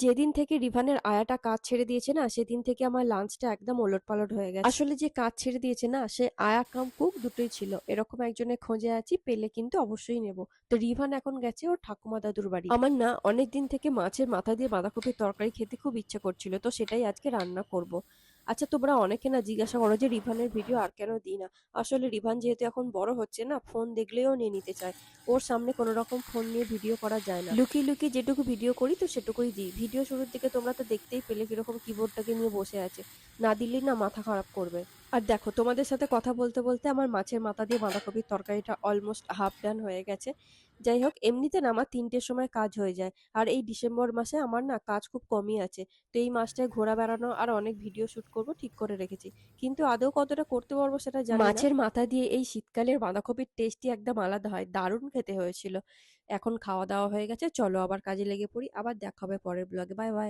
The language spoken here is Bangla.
যেদিন থেকে রিভানের আয়াটা কাজ ছেড়ে দিয়েছে না সেদিন থেকে আমার লাঞ্চটা একদম ওলটপালট হয়ে গেছে। আসলে যে কাজ ছেড়ে দিয়েছে না সে আয়া কাম কুক দুটোই ছিল। এরকম একজনের খোঁজে আছি, পেলে কিন্তু অবশ্যই নেব। তো রিভান এখন গেছে ওর ঠাকুমা দাদুর বাড়ি। আমার না অনেক দিন থেকে মাছের মাথা দিয়ে বাঁধাকপির তরকারি খেতে খুব ইচ্ছে করছিল, তো সেটাই আজকে রান্না করব। আচ্ছা, তোমরা অনেকে না জিজ্ঞাসা করো যে রিভানের ভিডিও আর কেন দিই না। আসলে রিভান যেহেতু এখন বড় হচ্ছে না, ফোন দেখলেও নিয়ে নিতে চায়। ওর সামনে কোনো রকম ফোন নিয়ে ভিডিও করা যায় না। লুকিয়ে লুকিয়ে যেটুকু ভিডিও করি তো সেটুকুই দিই। ভিডিও শুরুর দিকে তোমরা তো দেখতেই পেলে কিরকম কিবোর্ডটাকে নিয়ে বসে আছে। না দিলেই না মাথা খারাপ করবে। আর দেখো, তোমাদের সাথে কথা বলতে বলতে আমার মাছের মাথা দিয়ে বাঁধাকপির তরকারিটা অলমোস্ট হাফ ডান হয়ে গেছে। যাই হোক, এমনিতে না আমার ৩টের সময় কাজ হয়ে যায়। আর এই ডিসেম্বর মাসে আমার না কাজ খুব কমই আছে। তো এই মাসটায় ঘোরা বেড়ানো আর অনেক ভিডিও শুট করব ঠিক করে রেখেছি। কিন্তু আদৌ কতটা করতে পারবো সেটা জানি না। মাছের মাথা দিয়ে এই শীতকালের বাঁধাকপির টেস্টই একদম আলাদা হয়। দারুণ খেতে হয়েছিল। এখন খাওয়া দাওয়া হয়ে গেছে, চলো আবার কাজে লেগে পড়ি। আবার দেখা হবে পরের ব্লগে। Bye bye.